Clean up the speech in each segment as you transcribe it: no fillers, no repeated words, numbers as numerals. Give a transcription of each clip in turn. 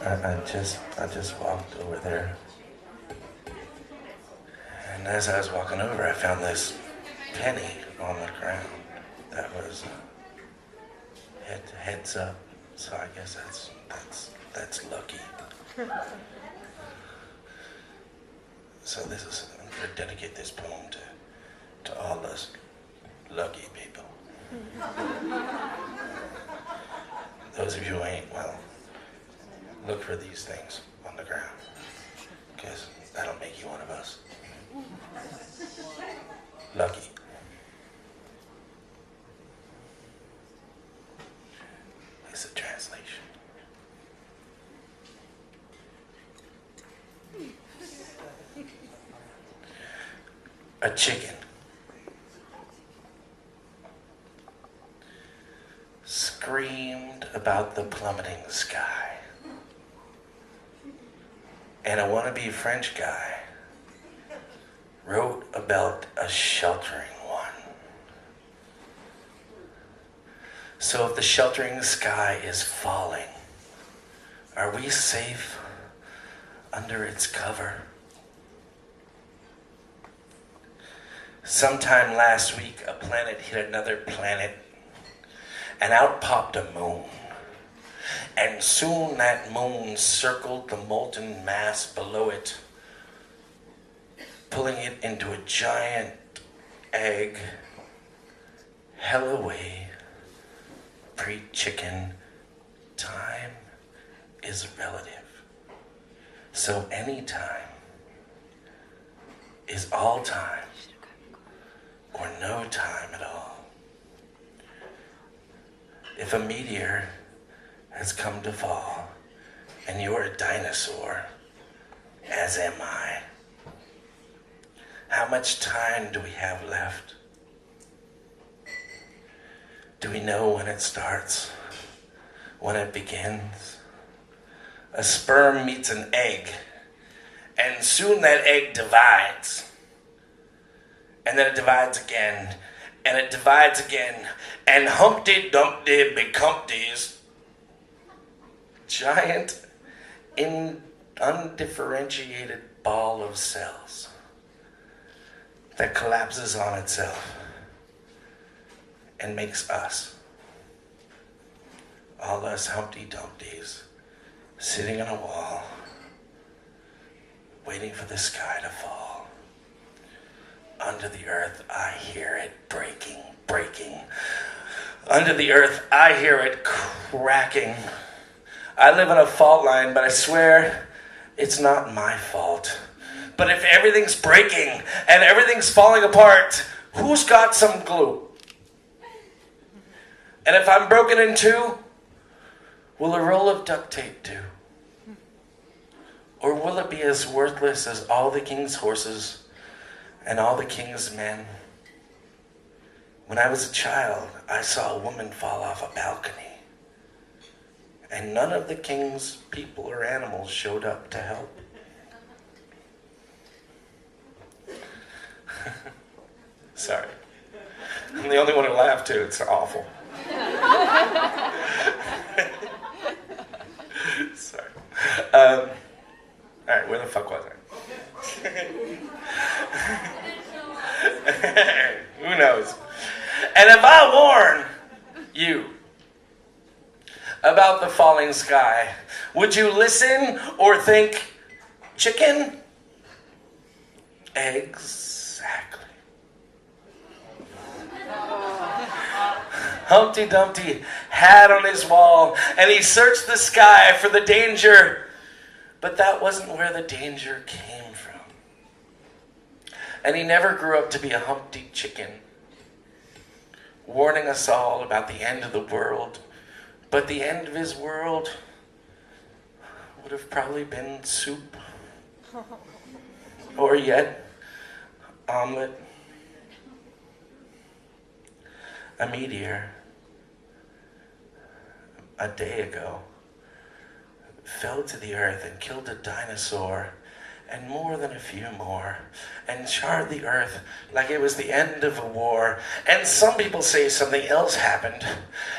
I just walked over there. And as I was walking over, I found this penny on the ground that was heads up. So I guess that's lucky. So this is, I'm going to dedicate this poem to all us lucky people. Those of you who ain't, well, look for these things on the ground, because that'll make you one of us. Lucky. It's a translation. A chicken screamed about the plummeting sky, and a wannabe French guy wrote about a sheltering one. So if the sheltering sky is falling, are we safe under its cover? Sometime last week, a planet hit another planet, and out popped a moon. And soon that moon circled the molten mass below it, pulling it into a giant egg. Hell away, pre-chicken, time is relative. So any time is all time, or no time at all. If a meteor has come to fall, and you're a dinosaur, as am I, how much time do we have left? Do we know when it starts? When it begins? A sperm meets an egg, and soon that egg divides. And then it divides again, and it divides again, and Humpty Dumpty becomes giant, undifferentiated ball of cells that collapses on itself and makes us, all us Humpty Dumptys, sitting on a wall, waiting for the sky to fall. Under the earth, I hear it breaking. Under the earth, I hear it cracking. I live on a fault line, but I swear it's not my fault. But if everything's breaking and everything's falling apart, who's got some glue? And if I'm broken in two, will a roll of duct tape do? Or will it be as worthless as all the king's horses and all the king's men? When I was a child, I saw a woman fall off a balcony, and none of the king's people or animals showed up to help. Sorry. I'm the only one who laughed too. It's awful. Sorry. All right, where the fuck was I? Who knows? And if I warn you about the falling sky, would you listen or think, chicken? Exactly. Humpty Dumpty had on his wall, and he searched the sky for the danger, but that wasn't where the danger came from. And he never grew up to be a Humpty Chicken, warning us all about the end of the world. But the end of his world would have probably been soup. Or yet, omelet. A meteor, a day ago, fell to the earth and killed a dinosaur and more than a few more, and charred the earth like it was the end of a war. And some people say something else happened,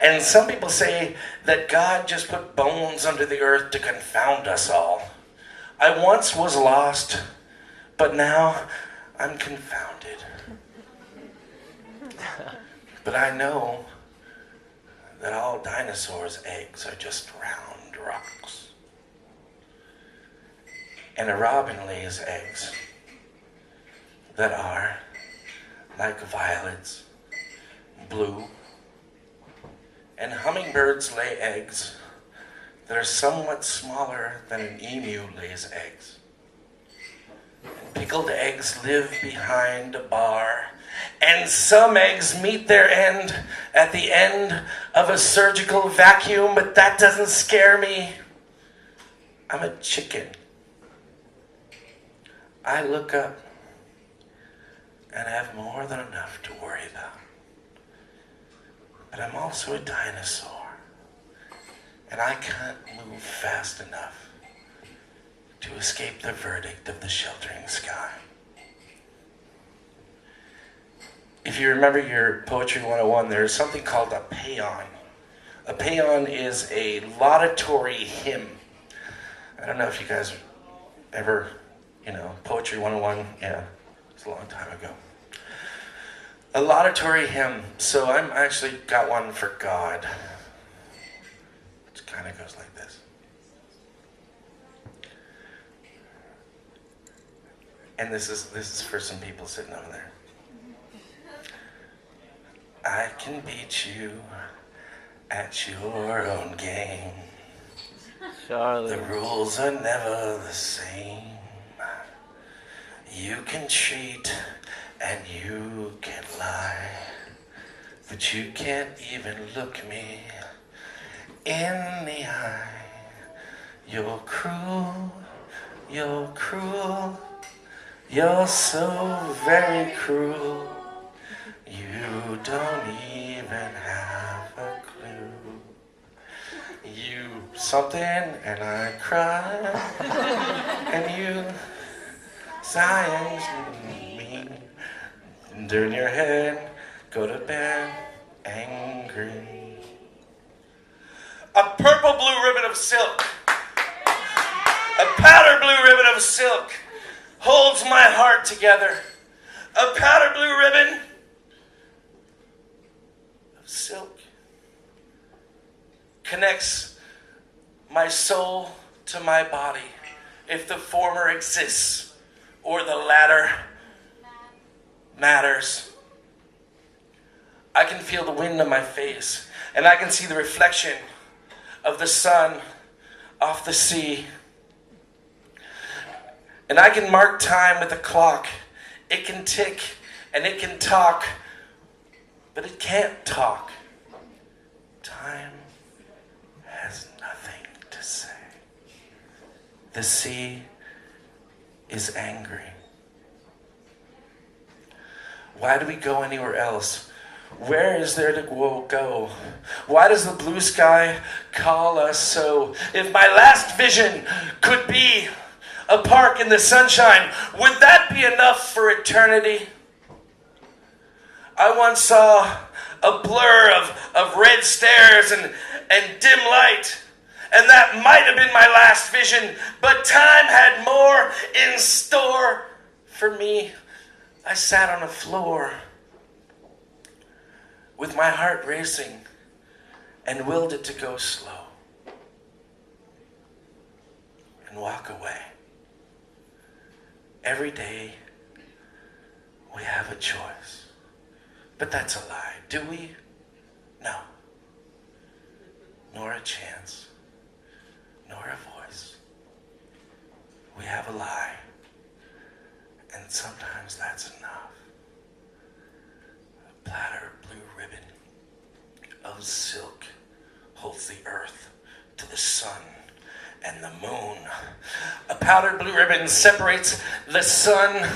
and some people say that God just put bones under the earth to confound us all. I once was lost, but now I'm confounded. But I know that all dinosaurs' eggs are just round rocks. And a robin lays eggs that are like violets, blue. And hummingbirds lay eggs that are somewhat smaller than an emu lays eggs. And pickled eggs live behind a bar. And some eggs meet their end at the end of a surgical vacuum, but that doesn't scare me. I'm a chicken. I look up and have more than enough to worry about. But I'm also a dinosaur, and I can't move fast enough to escape the verdict of the sheltering sky. If you remember your Poetry 101, there's something called a paean. A paean is a laudatory hymn. I don't know if you guys ever, Poetry 101, yeah, it's a long time ago. A laudatory hymn. So I'm actually got one for God. It kind of goes like this. And this is for some people sitting over there. I can beat you at your own game. Charlie. The rules are never the same. You can cheat and you can lie, but you can't even look me in the eye. You're cruel, you're cruel, you're so very cruel. You don't even have a clue. You something and I cry, and you sighing me. Turn your head, go to bed, angry. A purple blue ribbon of silk, a powder blue ribbon of silk holds my heart together. A powder blue ribbon silk connects my soul to my body, if the former exists or the latter matters. I can feel the wind on my face, and I can see the reflection of the sun off the sea. And I can mark time with a clock. It can tick and it can talk, but it can't talk. Time has nothing to say. The sea is angry. Why do we go anywhere else? Where is there to go? Why does the blue sky call us so? If my last vision could be a park in the sunshine, would that be enough for eternity? I once saw a blur of red stairs and dim light, and that might have been my last vision, but time had more in store for me. I sat on a floor with my heart racing and willed it to go slow and walk away. Every day we have a choice. But that's a lie. Do we? No. Nor a chance, nor a voice. We have a lie. And sometimes that's enough. A platter of blue ribbon of silk holds the earth to the sun and the moon. A powdered blue ribbon separates the sun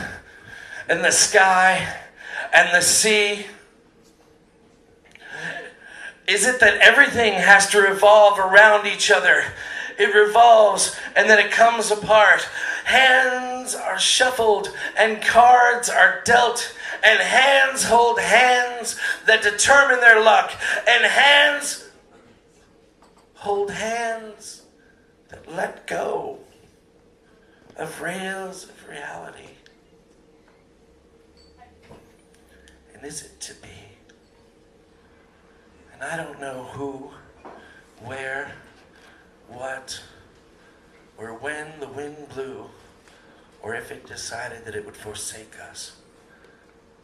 and the sky and the sea. Is it that everything has to revolve around each other? It revolves and then it comes apart. hands are shuffled and cards are dealt, and hands hold hands that determine their luck, and hands hold hands that let go of rails of reality. And is it to be? And I don't know who, where, what, or when the wind blew, or if it decided that it would forsake us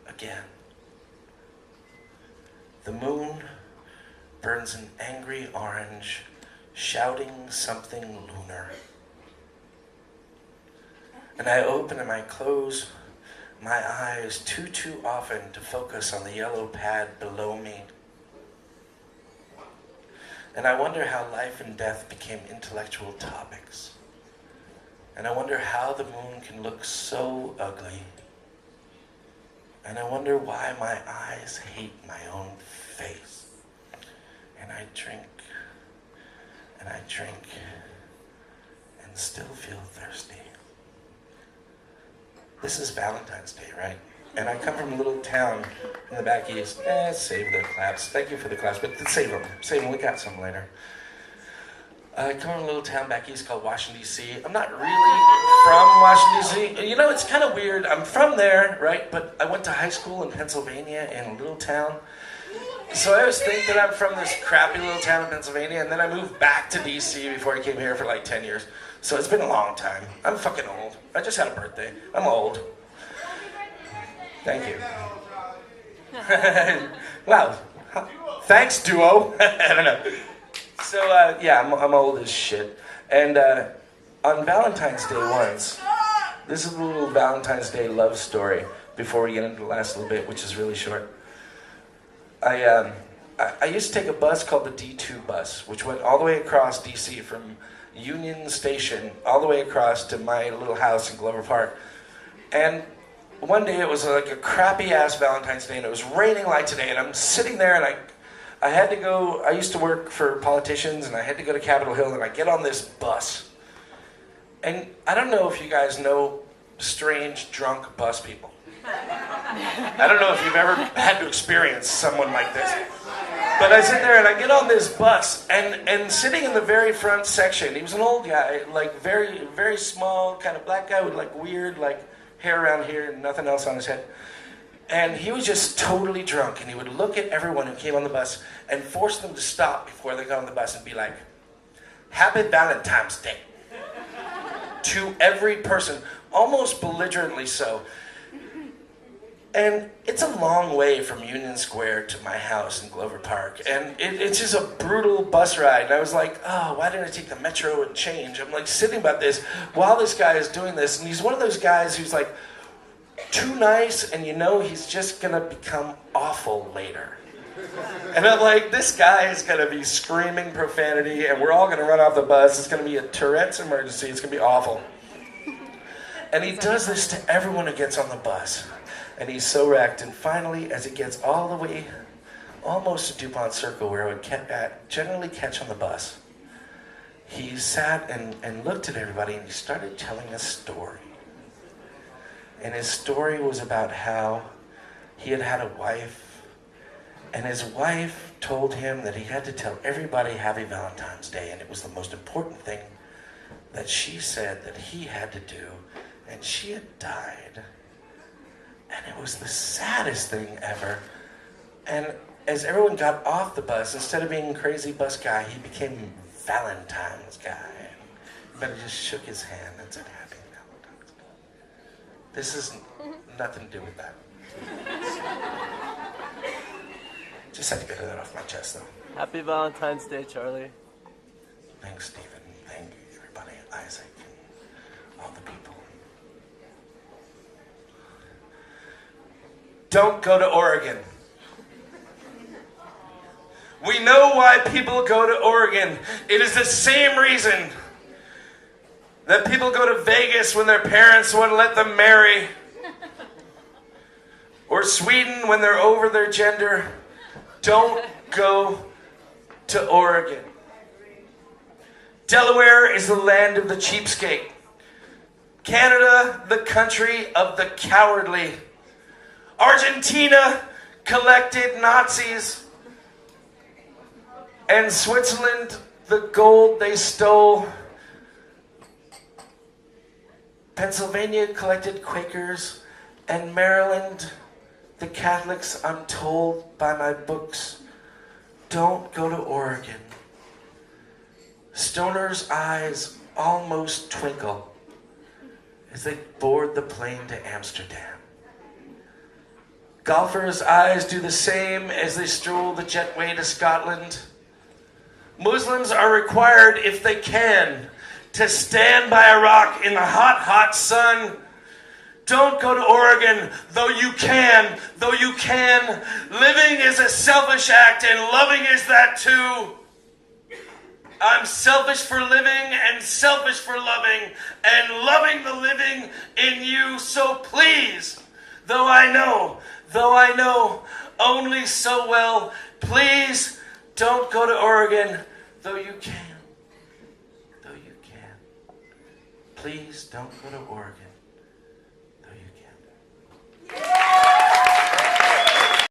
again. The moon burns an angry orange, shouting something lunar. And I open and I close my eyes too often to focus on the yellow pad below me. And I wonder how life and death became intellectual topics. And I wonder how the moon can look so ugly. And I wonder why my eyes hate my own face. And I drink, and I drink, and still feel thirsty. This is Valentine's Day, right? And I come from a little town in the back east. Save the claps. Thank you for the claps, but save them. Save them. We got some later. I come from a little town back east called Washington, D.C. I'm not really from Washington, D.C. You know, it's kind of weird. I'm from there, right? But I went to high school in Pennsylvania in a little town. So I always think that I'm from this crappy little town in Pennsylvania, and then I moved back to D.C. before I came here for like 10 years. So it's been a long time. I'm fucking old. I just had a birthday. I'm old. Thank you. Wow. Thanks, duo. I don't know. So, yeah, I'm old as shit. And on Valentine's Day once, this is a little Valentine's Day love story before we get into the last little bit, which is really short. I used to take a bus called the D2 bus, which went all the way across D.C. from Union Station all the way across to my little house in Glover Park. And one day it was like a crappy-ass Valentine's Day, and it was raining like today, and I'm sitting there, and I had to go, I used to work for politicians, and I had to go to Capitol Hill, and I get on this bus. And I don't know if you guys know strange, drunk bus people. I don't know if you've ever had to experience someone like this. But I sit there and I get on this bus, and sitting in the very front section, he was an old guy, like very, very small, kind of black guy with like weird, like hair around here and nothing else on his head. And he was just totally drunk, and he would look at everyone who came on the bus and force them to stop before they got on the bus and be like, "Happy Valentine's Day," to every person, almost belligerently so. And it's a long way from Union Square to my house in Glover Park. And it's just a brutal bus ride. And I was like, oh, why didn't I take the metro and change? I'm like sitting about this while this guy is doing this. And he's one of those guys who's like too nice, and you know he's just going to become awful later. And I'm like, this guy is going to be screaming profanity, and we're all going to run off the bus. It's going to be a Tourette's emergency. It's going to be awful. And he does this to everyone who gets on the bus. And he's so wrecked, and finally, as it gets all the way, almost to DuPont Circle, where I would generally catch on the bus, he sat and looked at everybody, and he started telling a story. And his story was about how he had had a wife, and his wife told him that he had to tell everybody Happy Valentine's Day, and it was the most important thing that she said that he had to do, and she had died. And it was the saddest thing ever. And as everyone got off the bus, instead of being crazy bus guy, he became Valentine's guy. But he just shook his hand and said, Happy Valentine's Day. This has nothing to do with that. Just had to get that off my chest, though. Happy Valentine's Day, Charlie. Thanks, Stephen. Thank you, everybody. Isaac and all the people. Don't go to Oregon. We know why people go to Oregon. It is the same reason that people go to Vegas when their parents wouldn't let them marry. Or Sweden when they're over their gender. Don't go to Oregon. Delaware is the land of the cheapskate. Canada, the country of the cowardly. Argentina collected Nazis. And Switzerland, the gold they stole. Pennsylvania collected Quakers. And Maryland, the Catholics, I'm told by my books, don't go to Oregon. Stoners' eyes almost twinkle as they board the plane to Amsterdam. Golfers' eyes do the same as they stroll the jetway to Scotland. Muslims are required, if they can, to stand by a rock in the hot, hot sun. Don't go to Oregon, though you can. Living is a selfish act, and loving is that too. I'm selfish for living and selfish for loving, and loving the living in you. So please, though I know only so well, please don't go to Oregon, though you can. Please don't go to Oregon.